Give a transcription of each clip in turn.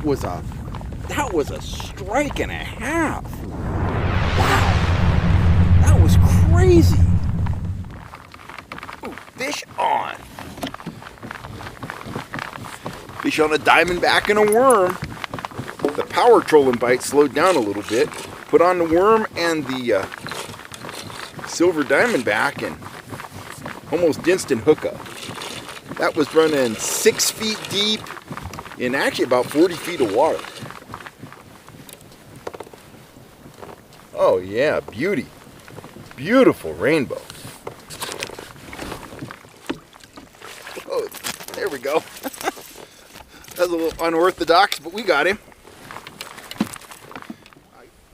that was a strike and a half. Wow, that was crazy. Ooh, fish on. Fish on a diamondback and a worm. The power trolling bite slowed down a little bit. Put on the worm and the silver diamondback and almost instant hookup. That was running 6 feet deep in actually about 40 feet of water. Oh yeah, beauty. Beautiful rainbow. Oh, there we go. That was a little unorthodox, but we got him.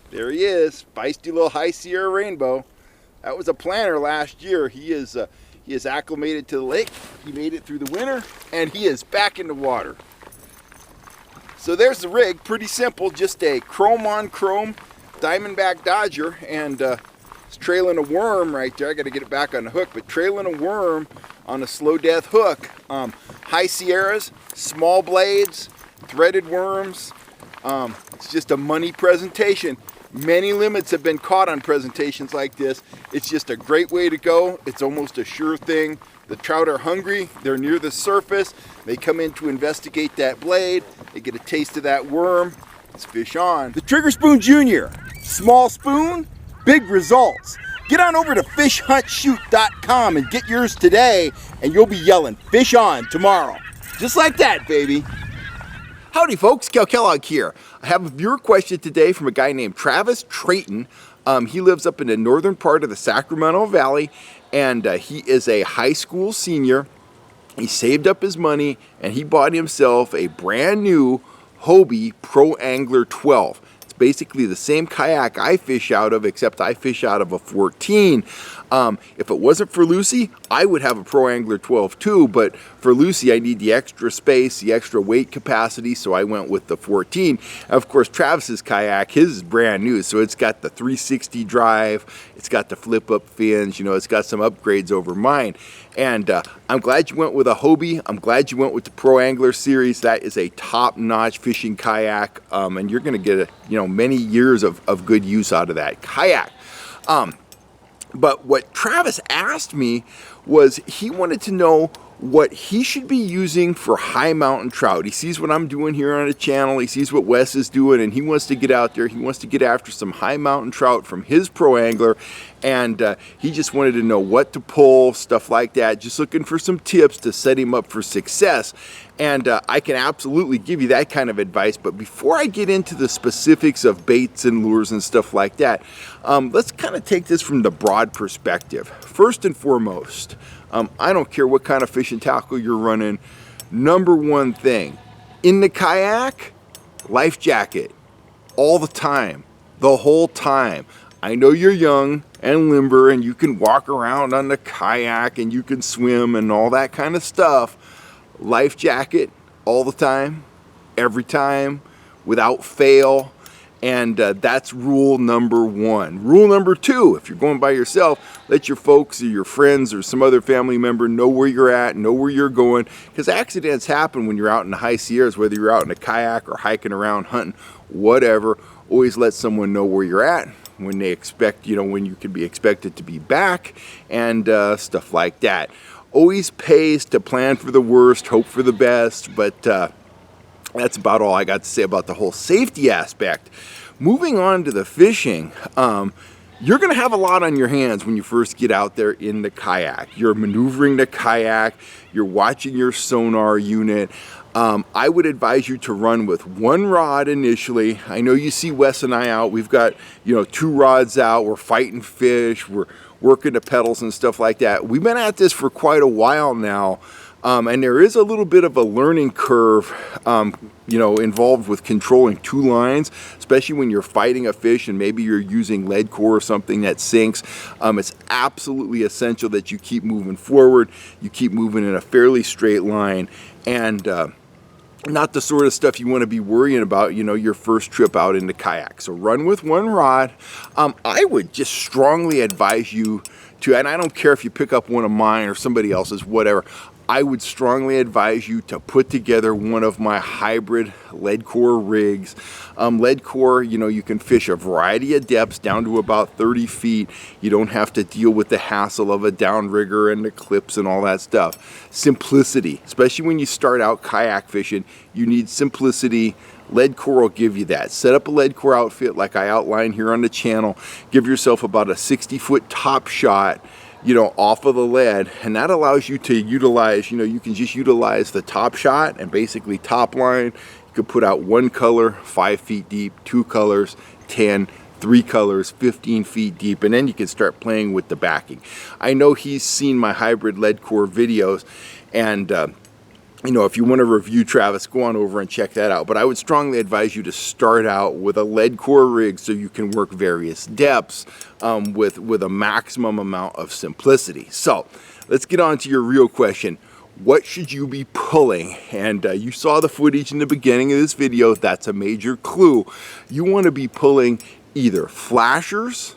There he is, feisty little high Sierra rainbow. That was a planter last year. He is acclimated to the lake. He made it through the winter, and he is back in the water. So there's the rig, pretty simple, just a chrome on chrome diamondback dodger, and it's trailing a worm right there. I got to get it back on the hook, but trailing a worm on a slow death hook. High Sierras, small blades, threaded worms. It's just a money presentation. Many limits have been caught on presentations like this. It's just a great way to go. It's almost a sure thing. The trout are hungry. They're near the surface. They come in to investigate that blade. They get a taste of that worm. It's fish on. The Trigger Spoon Jr. Small spoon, big results. Get on over to fishhuntshoot.com and get yours today, and you'll be yelling fish on tomorrow. Just like that, baby. Howdy folks, Cal Kellogg here. I have a viewer question today from a guy named Travis Trayton. He lives up in the northern part of the Sacramento Valley, and he is a high school senior. He saved up his money and he bought himself a brand new Hobie Pro Angler 12. It's basically the same kayak I fish out of, except I fish out of a 14. If it wasn't for Lucy, I would have a Pro Angler 12 too, but for Lucy I need the extra space, the extra weight capacity, so I went with the 14. And of course Travis's kayak, his is brand new, so it's got the 360 drive, it's got the flip up fins, you know, it's got some upgrades over mine. And I'm glad you went with a Hobie. I'm glad you went with the Pro Angler series. That is a top-notch fishing kayak, and you're going to get many years of good use out of that kayak. But what Travis asked me was he wanted to know what he should be using for high mountain trout. He sees what I'm doing here on the channel, he sees what Wes is doing, and he wants to get out there, he wants to get after some high mountain trout from his Pro Angler, and he just wanted to know what to pull, stuff like that, just looking for some tips to set him up for success. And I can absolutely give you that kind of advice, but before I get into the specifics of baits and lures and stuff like that, let's kind of take this from the broad perspective. First and foremost, I don't care what kind of fishing tackle you're running, number one thing, in the kayak, life jacket, all the time, the whole time. I know you're young and limber and you can walk around on the kayak and you can swim and all that kind of stuff. Life jacket all the time, every time, without fail. And that's rule number one. Rule number two, if you're going by yourself, let your folks or your friends or some other family member know where you're at, know where you're going, because accidents happen when you're out in the high Sierras, whether you're out in a kayak or hiking around, hunting, whatever. Always let someone know where you're at, when they expect, when you can be expected to be back, and stuff like that. Always pays to plan for the worst, hope for the best, but that's about all I got to say about the whole safety aspect. Moving on to the fishing, you're going to have a lot on your hands when you first get out there in the kayak. You're maneuvering the kayak, you're watching your sonar unit. I would advise you to run with one rod initially. I know you see Wes and I out, we've got 2 rods out, we're fighting fish, we're working the pedals and stuff like that. We've been at this for quite a while now, and there is a little bit of a learning curve involved with controlling 2 lines, especially when you're fighting a fish and maybe you're using lead core or something that sinks. It's absolutely essential that you keep moving forward, you keep moving in a fairly straight line, and not the sort of stuff you want to be worrying about, your first trip out in the kayak. So run with one rod. I would just strongly advise you and I don't care if you pick up one of mine or somebody else's, whatever, I would strongly advise you to put together one of my hybrid lead core rigs. Lead core, you know, you can fish a variety of depths down to about 30 feet. You don't have to deal with the hassle of a downrigger and the clips and all that stuff. Simplicity, especially when you start out kayak fishing, you need simplicity. Lead core will give you that. Set up a lead core outfit like I outlined here on the channel. Give yourself about a 60-foot top shot, you know, off of the lead, and that allows you to utilize, you know, you can just utilize the top shot and basically top line. You can put out one color 5 feet deep, 2 colors 10, 3 colors 15 feet deep, and then you can start playing with the backing. I know he's seen my hybrid lead core videos, and you know, if you want to review Travis, go on over and check that out. But I would strongly advise you to start out with a lead core rig so you can work various depths with a maximum amount of simplicity. So let's get on to your real question. What should you be pulling? And you saw the footage in the beginning of this video. That's a major clue. You want to be pulling either flashers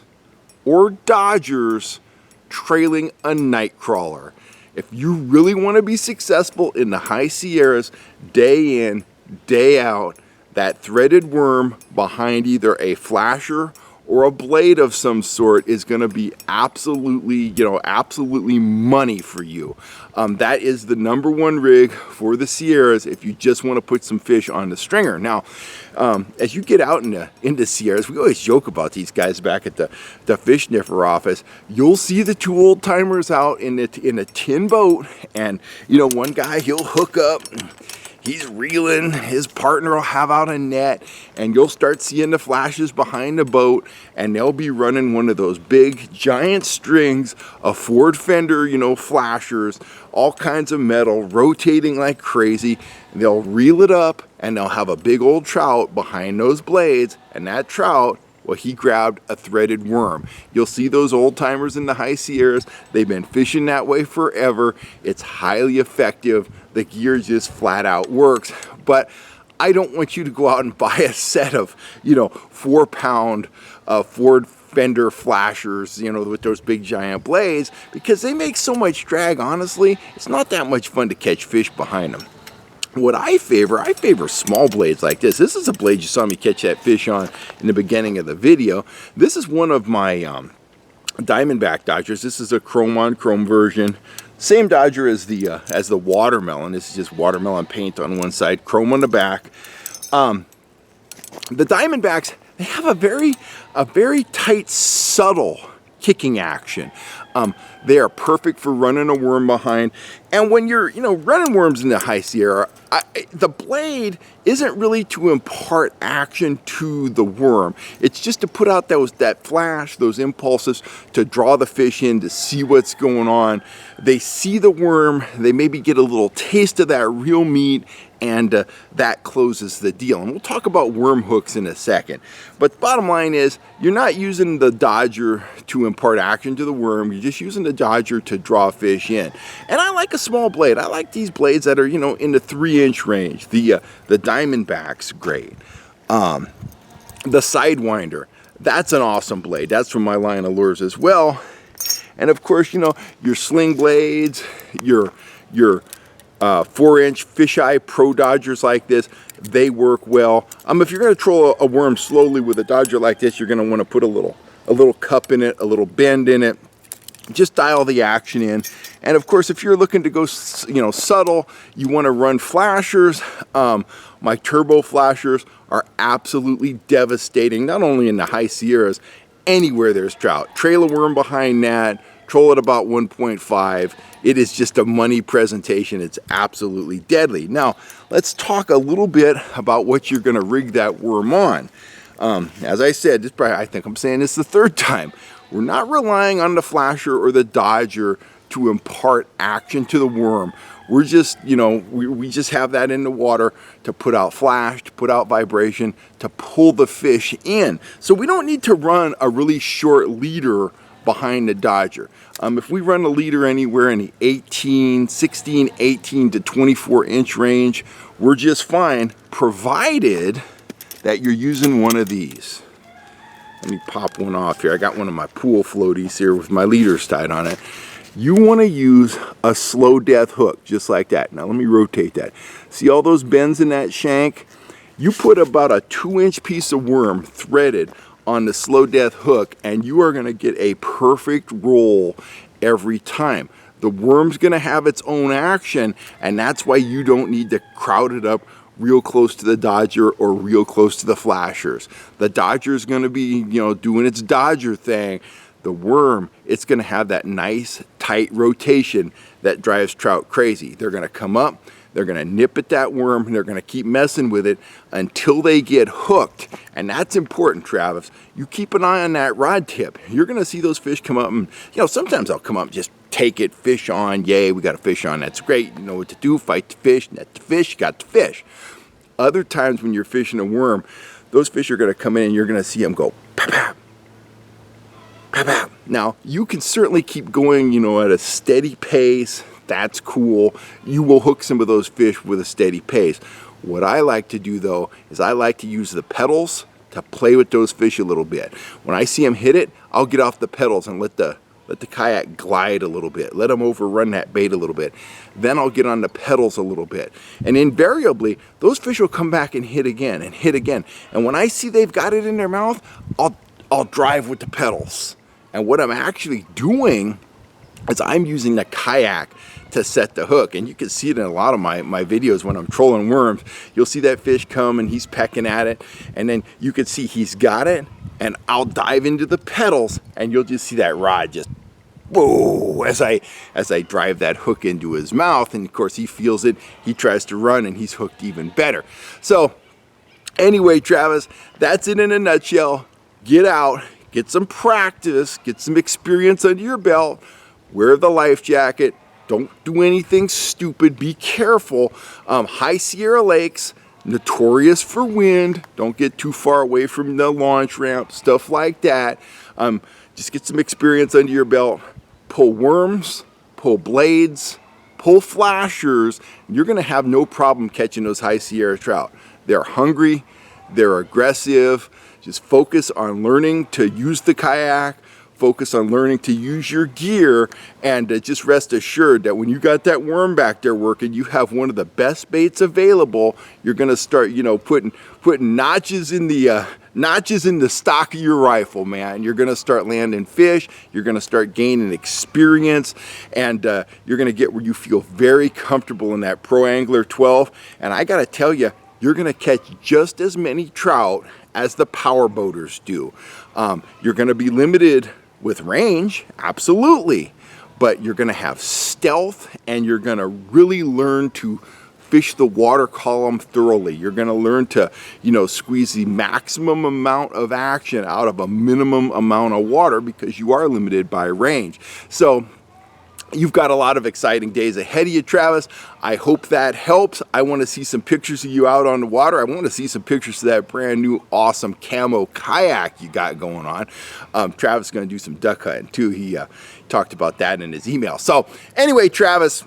or dodgers trailing a night crawler. If you really want to be successful in the high Sierras, day in, day out, that threaded worm behind either a flasher or a blade of some sort is going to be absolutely, you know, absolutely money for you. That is the #1 rig for the Sierras if you just want to put some fish on the stringer. Now, as you get out into Sierras, we always joke about these guys back at the fish sniffer office. You'll see the 2 old timers out in a tin boat, and you know, one guy, he'll hook up. He's reeling, his partner will have out a net, and you'll start seeing the flashes behind the boat, and they'll be running one of those big giant strings of Ford fender, you know, flashers, all kinds of metal, rotating like crazy. They'll reel it up, and they'll have a big old trout behind those blades, and that trout, well, he grabbed a threaded worm. You'll see those old timers in the high Sierras. They've been fishing that way forever. It's highly effective. The gear just flat out works. But I don't want you to go out and buy a set of, you know, 4-pound Ford fender flashers, you know, with those big giant blades, because they make so much drag. Honestly, it's not that much fun to catch fish behind them. What I favor small blades like this. This is a blade you saw me catch that fish on in the beginning of the video. This is one of my Diamondback Dodgers. This is a chrome on chrome version. Same Dodger as the watermelon. This is just watermelon paint on one side, chrome on the back. The Diamondbacks, they have a very tight, subtle kicking action. They are perfect for running a worm behind. And when you're, you know, running worms in the high Sierra, the blade isn't really to impart action to the worm. It's just to put out that flash, those impulses to draw the fish in, to see what's going on. They see the worm, they maybe get a little taste of that real meat, and that closes the deal. And we'll talk about worm hooks in a second. But the bottom line is, you're not using the Dodger to impart action to the worm. You're just using the Dodger to draw fish in. And I like a small blade. I like these blades that are, you know, in the 3-inch range. The Diamondback's great. The Sidewinder, that's an awesome blade. That's from my line of lures as well. And of course, you know, your sling blades, your 4-inch fisheye pro Dodgers like this, they work well. If you're going to troll a worm slowly with a Dodger like this, you're going to want to put a little cup in it, a little bend in it. Just dial the action in. And of course, if you're looking to go, you know, subtle, you want to run flashers. My turbo flashers are absolutely devastating, not only in the high Sierras, anywhere there's trout. Trail a worm behind that, troll at about 1.5. It is just a money presentation. It's absolutely deadly. Now, let's talk a little bit about what you're going to rig that worm on. As I said, I think I'm saying this the 3rd time. We're not relying on the flasher or the Dodger to impart action to the worm. We're just, you know, we just have that in the water to put out flash, to put out vibration, to pull the fish in. So we don't need to run a really short leader behind the Dodger. If we run a leader anywhere in the 16, 18 to 24-inch range, we're just fine, provided that you're using one of these. Let me pop one off here. I got one of my pool floaties here with my leaders tied on it. You want to use a slow death hook, just like that. Now let me rotate that. See all those bends in that shank? You put about a 2-inch piece of worm threaded on the slow death hook, and you are going to get a perfect roll every time. The worm's going to have its own action, and that's why you don't need to crowd it up real close to the dodger or real close to the flashers. The dodger's going to be, doing its dodger thing. The worm, it's going to have that nice tight rotation that drives trout crazy. They're going to come up, they're going to nip at that worm, and they're going to keep messing with it until they get hooked. And that's important, Travis. You keep an eye on that rod tip. You're going to see those fish come up, and sometimes they'll come up and just take it, fish on, yay, we got a fish on, that's great. You know what to do, fight the fish, net the fish, got the fish. Other times when you're fishing a worm, those fish are going to come in and you're going to see them go pap, pap, pap, pap. Now, you can certainly keep going, at a steady pace. That's cool. You will hook some of those fish with a steady pace. What I like to do, though, is I like to use the pedals to play with those fish a little bit. When I see them hit it, I'll get off the pedals and let the kayak glide a little bit. Let them overrun that bait a little bit. Then I'll get on the pedals a little bit. And invariably, those fish will come back and hit again and hit again. And when I see they've got it in their mouth, I'll drive with the pedals. And what I'm actually doing is I'm using the kayak to set the hook. And you can see it in a lot of my videos when I'm trolling worms. You'll see that fish come and he's pecking at it. And then you can see he's got it. And I'll dive into the pedals and you'll just see that rod just whoa, as I drive that hook into his mouth. And of course he feels it, he tries to run, and he's hooked even better. So anyway, Travis, that's it in a nutshell. Get out, get some practice, get some experience under your belt, wear the life jacket, don't do anything stupid, be careful. High Sierra Lakes, notorious for wind. Don't get too far away from the launch ramp, stuff like that. Just get some experience under your belt. Pull worms, pull blades, pull flashers. You're going to have no problem catching those High Sierra trout. They're hungry, they're aggressive. Just focus on learning to use the kayak. Focus on learning to use your gear, and just rest assured that when you got that worm back there working, you have one of the best baits available. You're going to start, putting notches in the stock of your rifle, man. You're going to start landing fish. You're going to start gaining experience, and you're going to get where you feel very comfortable in that Pro Angler 12. And I got to tell you, you're going to catch just as many trout as the power boaters do. You're going to be limited with range, absolutely, but you're going to have stealth, and you're going to really learn to fish the water column thoroughly. You're going to learn to, squeeze the maximum amount of action out of a minimum amount of water, because you are limited by range. So you've got a lot of exciting days ahead of you, Travis. I hope that helps. I want to see some pictures of you out on the water. I want to see some pictures of that brand new awesome camo kayak you got going on. Travis is going to do some duck hunting too. He talked about that in his email. So anyway, Travis,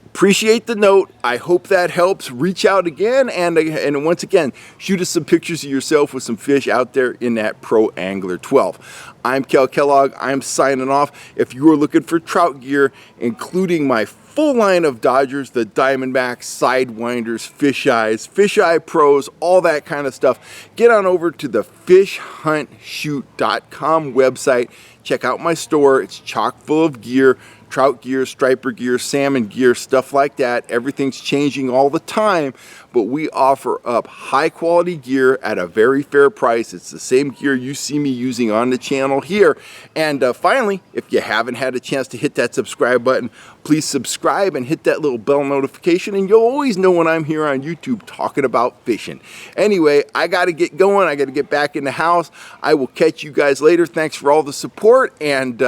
appreciate the note. I hope that helps. Reach out again, and once again, shoot us some pictures of yourself with some fish out there in that Pro Angler 12. I'm Kel Kellogg. I'm signing off. If you are looking for trout gear, including my full line of Dodgers, the Diamondbacks, Sidewinders, Fisheye Pros, all that kind of stuff, get on over to the fishhuntshoot.com website. Check out my store. It's chock full of gear. Trout gear, striper gear, salmon gear, stuff like that. Everything's changing all the time, but we offer up high quality gear at a very fair price. It's the same gear you see me using on the channel here. And finally, if you haven't had a chance to hit that subscribe button, please subscribe and hit that little bell notification, and you'll always know when I'm here on YouTube talking about fishing. Anyway, I got to get going. I got to get back in the house. I will catch you guys later. Thanks for all the support, and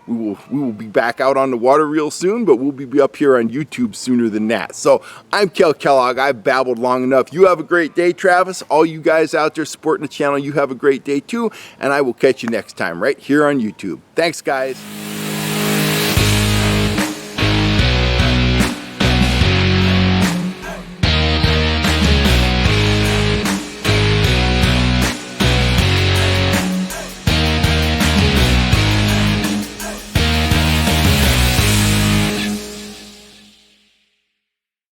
we will be back out on the water real soon, but we'll be up here on YouTube sooner than that. So I'm Kel Kellogg. I've babbled long enough. You have a great day, Travis. All you guys out there supporting the channel, you have a great day too, and I will catch you next time right here on YouTube. Thanks, guys.